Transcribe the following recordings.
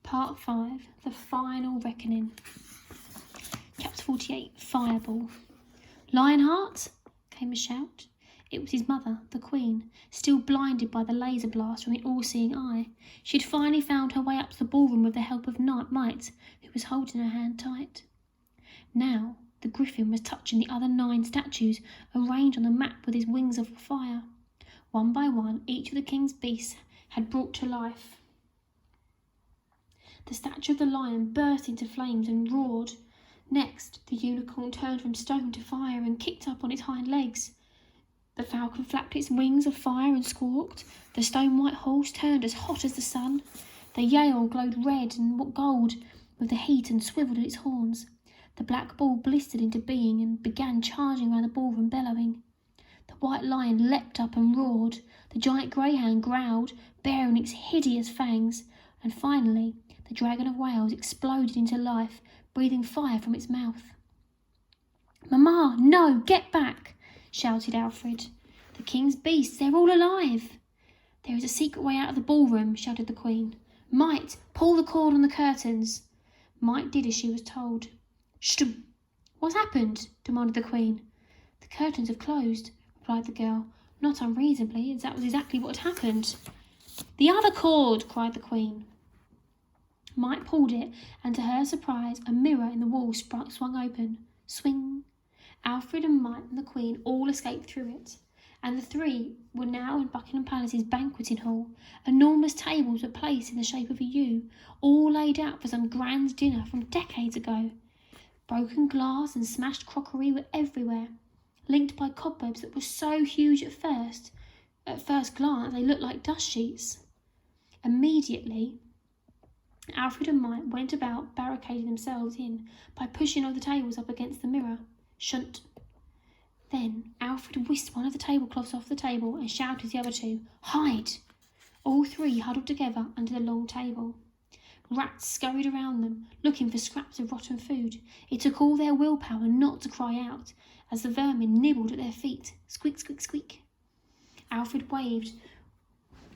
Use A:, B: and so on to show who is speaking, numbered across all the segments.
A: Part 5, The Final Reckoning. Chapter 48, Fireball. Lionheart, came a shout. It was his mother, the Queen, still blinded by the laser blast from the all-seeing eye. She had finally found her way up to the ballroom with the help of Might, who was holding her hand tight. Now the Griffin was touching the other 9 statues arranged on the map with his wings of fire. One by one, each of the king's beasts had brought to life. The statue of the lion burst into flames and roared. Next, the unicorn turned from stone to fire and kicked up on its hind legs. The falcon flapped its wings of fire and squawked. The stone-white horse turned as hot as the sun. The Yale glowed red and gold with the heat and swiveled its horns. The black bull blistered into being and began charging around the ballroom, bellowing. The white lion leapt up and roared. The giant greyhound growled, baring its hideous fangs. And finally, the dragon of Wales exploded into life, breathing fire from its mouth. "Mamma, no, get back!" shouted Alfred. "The king's beasts, they're all alive!" "There is a secret way out of the ballroom," shouted the Queen. "Might, pull the cord on the curtains." Might did as she was told. "Shh! What's happened?" demanded the Queen. "The curtains have closed," replied the girl, not unreasonably, as that was exactly what had happened. "The other cord!" cried the Queen. Might pulled it, and to her surprise, a mirror in the wall swung open. Swing! Alfred and Might and the Queen all escaped through it, and the 3 were now in Buckingham Palace's banqueting hall. Enormous tables were placed in the shape of a U, all laid out for some grand dinner from decades ago. Broken glass and smashed crockery were everywhere, linked by cobwebs that were so huge at first glance they looked like dust sheets. Immediately, Alfred and Might went about barricading themselves in by pushing all the tables up against the mirror. Shunt! Then Alfred whisked one of the tablecloths off the table and shouted to the other 2, "Hide!" All 3 huddled together under the long table. Rats scurried around them, looking for scraps of rotten food. It took all their willpower not to cry out, as the vermin nibbled at their feet. Squeak, squeak, squeak. Alfred waved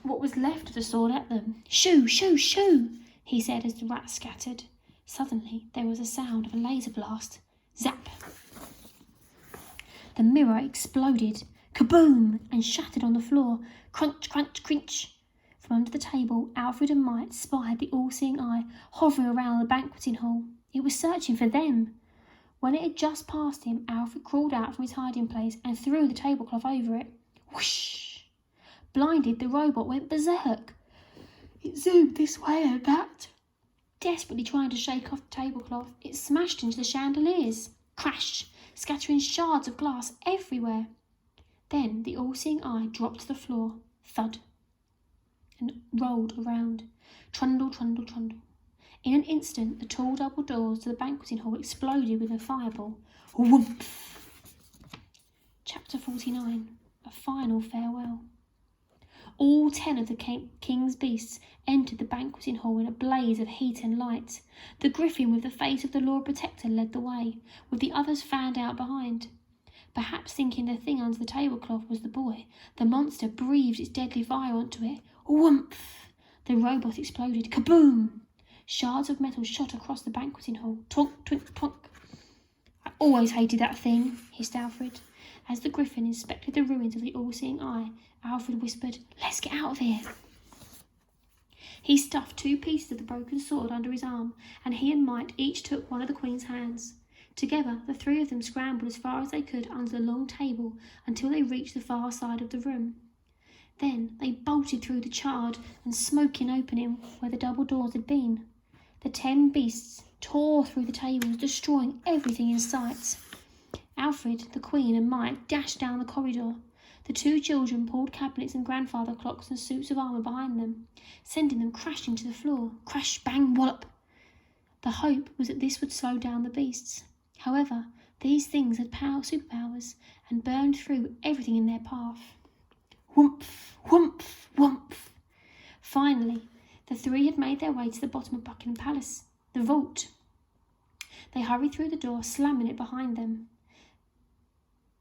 A: what was left of the sword at them. "Shoo, shoo, shoo!" he said as the rats scattered. Suddenly there was a sound of a laser blast. Zap! The mirror exploded, kaboom, and shattered on the floor. Crunch, crunch, crunch. From under the table, Alfred and Might spied the all-seeing eye hovering around the banqueting hall. It was searching for them. When it had just passed him, Alfred crawled out from his hiding place and threw the tablecloth over it. Whoosh! Blinded, the robot went berserk. It zoomed this way and that. Desperately trying to shake off the tablecloth, it smashed into the chandeliers. Crash! Scattering shards of glass everywhere. Then the all-seeing eye dropped to the floor. Thud! And rolled around. Trundle, trundle, trundle. In an instant, the tall double doors to the banqueting hall exploded with a fireball. Whoomph! Chapter 49, A Final Farewell. All 10 of the king's beasts entered the banqueting hall in a blaze of heat and light. The Griffin with the face of the Lord Protector led the way, with the others fanned out behind. Perhaps thinking the thing under the tablecloth was the boy, the monster breathed its deadly fire onto it. Whoomph! The robot exploded. Kaboom! Shards of metal shot across the banqueting hall. Tonk, twink, tonk. "I always hated that thing," hissed Alfred. As the Griffin inspected the ruins of the all-seeing eye, Alfred whispered, "Let's get out of here." He stuffed 2 pieces of the broken sword under his arm, and he and Might each took one of the Queen's hands. Together, the 3 of them scrambled as far as they could under the long table until they reached the far side of the room. Then they bolted through the charred and smoking opening where the double doors had been. The 10 beasts tore through the tables, destroying everything in sight. Alfred, the Queen, and Might dashed down the corridor. The 2 children pulled cabinets and grandfather clocks and suits of armour behind them, sending them crashing to the floor. Crash, bang, wallop! The hope was that this would slow down the beasts. However, these things had superpowers and burned through everything in their path. Whoomph, whoomph, whoomph. Finally, the 3 had made their way to the bottom of Buckingham Palace, the vault. They hurried through the door, slamming it behind them.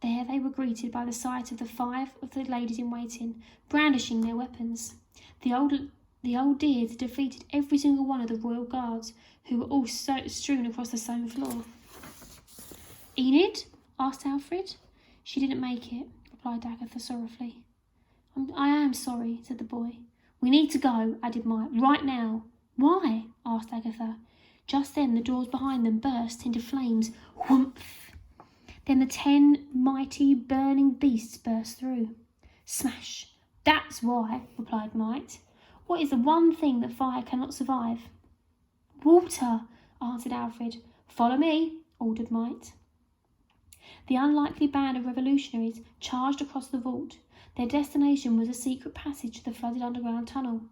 A: There they were greeted by the sight of the 5 of the ladies in waiting, brandishing their weapons. The old The old dears had defeated every single one of the royal guards, who were all strewn across the stone floor. Enid? Asked Alfred. She didn't make it, replied Agatha sorrowfully. I am sorry, said the boy. We need to go, added Mike, right now. Why? Asked Agatha. Just then the doors behind them burst into flames. Whoomph! Then the 10 mighty burning beasts burst through. Smash! That's why, replied Mike. What is the one thing that fire cannot survive? Water, answered Alfred. Follow me, ordered Mike. The unlikely band of revolutionaries charged across the vault. Their destination was a secret passage to the flooded underground tunnel.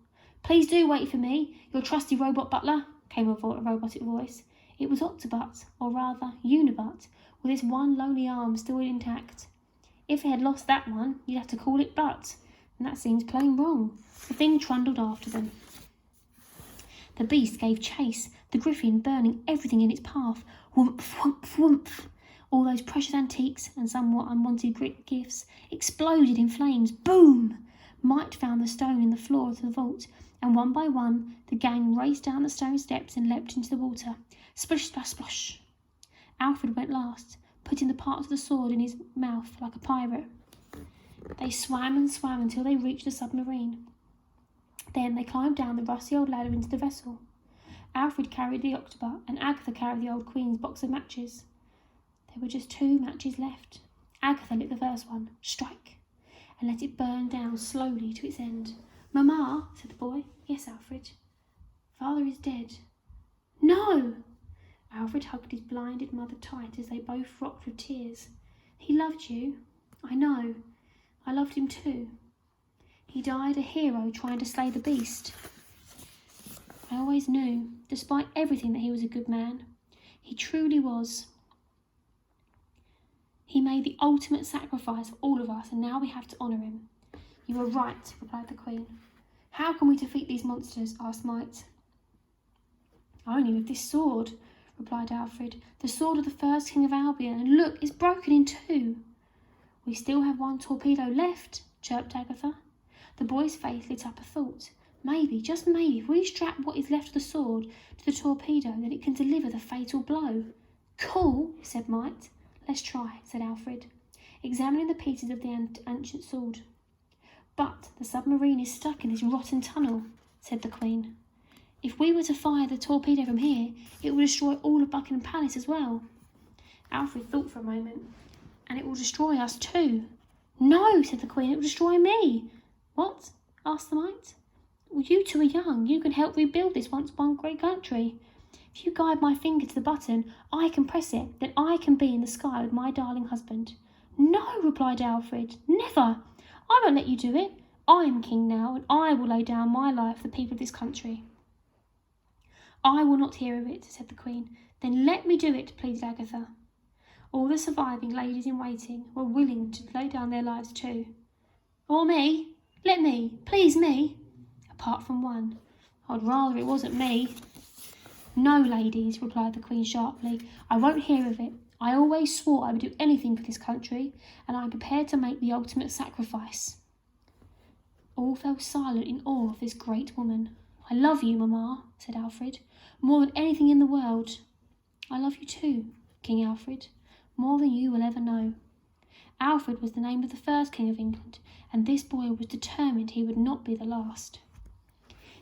A: Please do wait for me, your trusty robot butler, came a robotic voice. It was Octobot, or rather Unibot, with its one lonely arm still intact. If it had lost that one, you'd have to call it Butt, and that seems plain wrong. The thing trundled after them. The beast gave chase, the griffin burning everything in its path. Whoomph, whoomph, whoomph. All those precious antiques and somewhat unwanted gifts exploded in flames. Boom! Mike found the stone in the floor of the vault, and one by one the gang raced down the stone steps and leapt into the water. Splish, splash, splosh. Alfred went last, putting the part of the sword in his mouth like a pirate. They swam and swam until they reached the submarine. Then they climbed down the rusty old ladder into the vessel. Alfred carried the Octobot, and Agatha carried the old Queen's box of matches. There were just 2 matches left. Agatha lit the first one, strike, and let it burn down slowly to its end. Mamma, said the boy. Yes, Alfred. Father is dead. No! Alfred hugged his blinded mother tight as they both rocked with tears. He loved you. I know. I loved him too. He died a hero trying to slay the beast. I always knew, despite everything, that he was a good man. He truly was. He made the ultimate sacrifice for all of us, and now we have to honour him. You are right, replied the Queen. How can we defeat these monsters? Asked Mike. Only with this sword, replied Alfred. The sword of the first King of Albion, and look, it's broken in 2. We still have 1 torpedo left, chirped Agatha. The boy's face lit up a thought. Maybe, just maybe, if we strap what is left of the sword to the torpedo, then it can deliver the fatal blow. Cool, said Mike. Let's try, said Alfred, examining the pieces of the ancient sword. But the submarine is stuck in this rotten tunnel, said the Queen. If we were to fire the torpedo from here, it would destroy all of Buckingham Palace as well. Alfred thought for a moment. And it will destroy us too. No, said the Queen, it will destroy me. What? Asked the Knight. Well, you 2 are young. You can help rebuild this once one great country. If you guide my finger to the button, I can press it. Then I can be in the sky with my darling husband. No, replied Alfred. Never. I won't let you do it. I am king now, and I will lay down my life for the people of this country. I will not hear of it, said the Queen. Then let me do it, pleaded Agatha. All the surviving ladies in waiting were willing to lay down their lives too. Or me. Let me. Please me. Apart from one. I'd rather it wasn't me. No, ladies, replied the Queen sharply. I won't hear of it. I always swore I would do anything for this country, and I am prepared to make the ultimate sacrifice. All fell silent in awe of this great woman. I love you, Mamma, said Alfred, more than anything in the world. I love you too, King Alfred, more than you will ever know. Alfred was the name of the first King of England, and this boy was determined he would not be the last.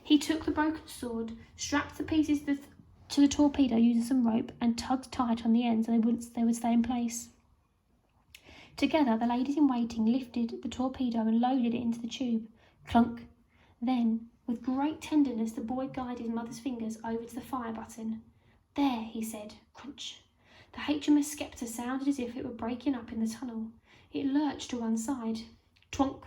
A: He took the broken sword, strapped the pieces to the torpedo using some rope, and tugged tight on the ends so they would stay in place. Together, the ladies in waiting lifted the torpedo and loaded it into the tube. Clunk. Then, with great tenderness, the boy guided his mother's fingers over to the fire button. There, he said. Crunch. The HMS Sceptre sounded as if it were breaking up in the tunnel. It lurched to one side. Twonk.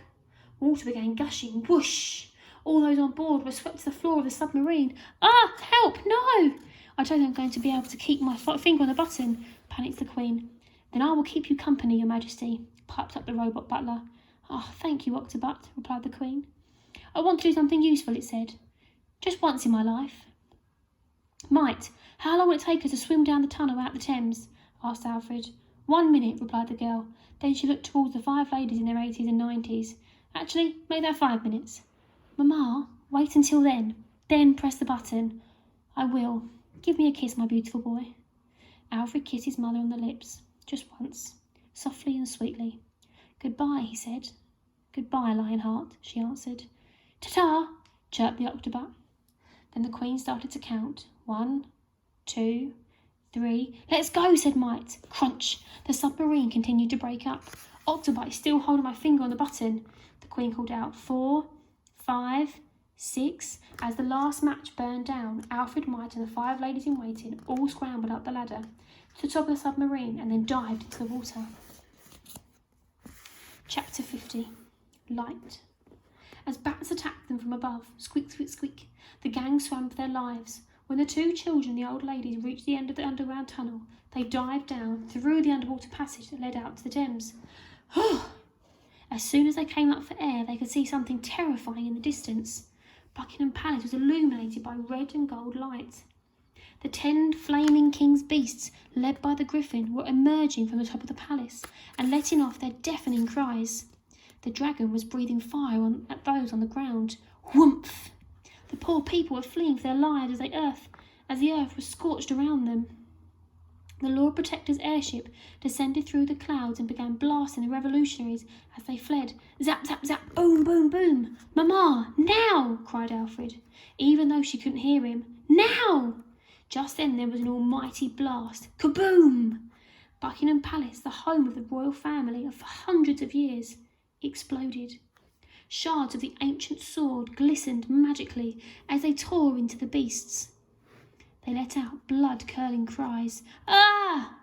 A: Water began gushing. Whoosh. All those on board were swept to the floor of the submarine. Ah! Help! No! I don't think I'm going to be able to keep my finger on the button, panicked the Queen. Then I will keep you company, Your Majesty, piped up the robot butler. Oh, thank you, Octobot, replied the Queen. I want to do something useful, it said. Just once in my life. Might, how long will it take us to swim down the tunnel out the Thames? Asked Alfred. 1 minute, replied the girl. Then she looked towards the 5 ladies in their 80s and 90s. Actually, make that 5 minutes. Mamma, Wait until then press the button. I will. Give me a kiss, my beautiful boy. Alfred kissed his mother on the lips, just once, softly and sweetly. Goodbye, he said. Goodbye, Lionheart, she answered. Ta-ta, chirped the octopus. Then the Queen started to count. 1, 2, 3. Let's go, said Mite. Crunch. The submarine continued to break up. Octobot is still holding my finger on the button. The Queen called out. 4, 5, 6. As the last match burned down, Alfred, Mite and the 5 ladies in waiting all scrambled up the ladder to the top of the submarine and then dived into the water. Chapter 50. Light. As bats attacked them from above, squeak, squeak, squeak, the gang swam for their lives. When the 2 children and the old ladies reached the end of the underground tunnel, they dived down through the underwater passage that led out to the Thames. As soon as they came up for air, they could see something terrifying in the distance. Buckingham Palace was illuminated by red and gold light. The 10 flaming king's beasts, led by the griffin, were emerging from the top of the palace and letting off their deafening cries. The dragon was breathing fire at those on the ground. Whoomph! The poor people were fleeing for their lives as the earth was scorched around them. The Lord Protector's airship descended through the clouds and began blasting the revolutionaries as they fled. Zap, zap, zap, boom, boom, boom. Mamma, now, cried Alfred, even though she couldn't hear him. Now! Just then there was an almighty blast. Kaboom! Buckingham Palace, the home of the royal family for hundreds of years, exploded. Shards of the ancient sword glistened magically as they tore into the beasts. They let out blood-curdling cries. Ah!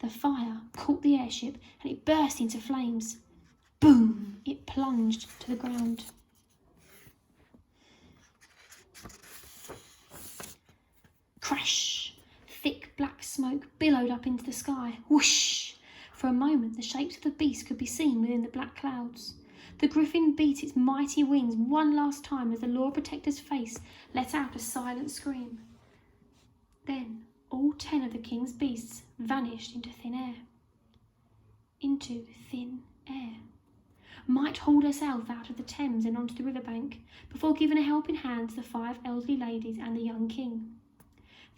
A: The fire caught the airship and it burst into flames. Boom! It plunged to the ground. Crash! Thick black smoke billowed up into the sky. Whoosh! For a moment the shapes of the beasts could be seen within the black clouds. The griffin beat its mighty wings one last time as the Lord Protector's face let out a silent scream. Then all 10 of the king's beasts vanished into thin air. Into thin air. Mite hauled herself out of the Thames and onto the riverbank before giving a helping hand to the 5 elderly ladies and the young king.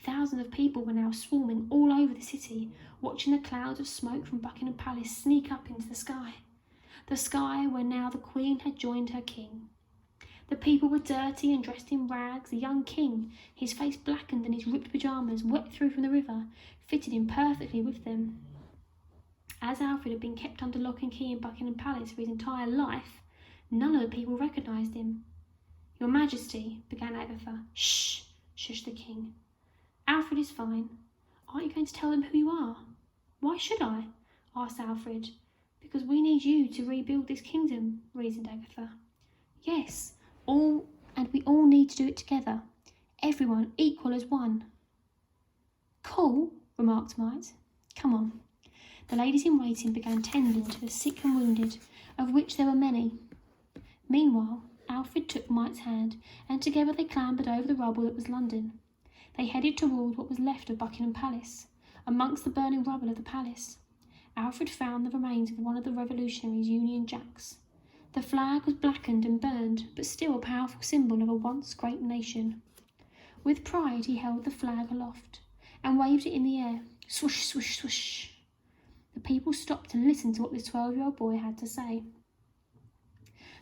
A: Thousands of people were now swarming all over the city, watching the clouds of smoke from Buckingham Palace sneak up into the sky where now the Queen had joined her king. The people were dirty and dressed in rags. The young king, his face blackened and his ripped pyjamas, wet through from the river, fitted in perfectly with them. As Alfred had been kept under lock and key in Buckingham Palace for his entire life, none of the people recognised him. Your Majesty, began Agatha. Shh, shushed the king. Alfred is fine. Aren't you going to tell them who you are? Why should I? Asked Alfred. Because we need you to rebuild this kingdom, reasoned Agatha. Yes, and we all need to do it together. Everyone equal as one. Cool, remarked Mite. Come on. The ladies in waiting began tending to the sick and wounded, of which there were many. Meanwhile, Alfred took Mite's hand, and together they clambered over the rubble that was London. They headed toward what was left of Buckingham Palace. Amongst the burning rubble of the palace, Alfred found the remains of one of the revolutionaries' Union Jacks. The flag was blackened and burned, but still a powerful symbol of a once great nation. With pride he held the flag aloft and waved it in the air. Swoosh, swoosh, swoosh. The people stopped and listened to what this 12-year-old boy had to say.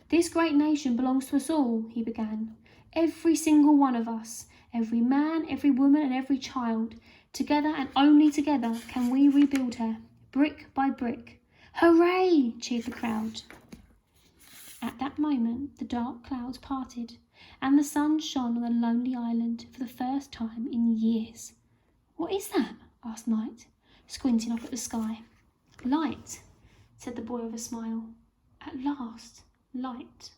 A: This great nation belongs to us all, he began. Every single one of us, every man, every woman and every child. Together and only together can we rebuild her, brick by brick. Hooray! Cheered the crowd. At that moment, the dark clouds parted, and the sun shone on the lonely island for the first time in years. What is that? Asked Mite, squinting up at the sky. Light, said the boy with a smile. At last, light.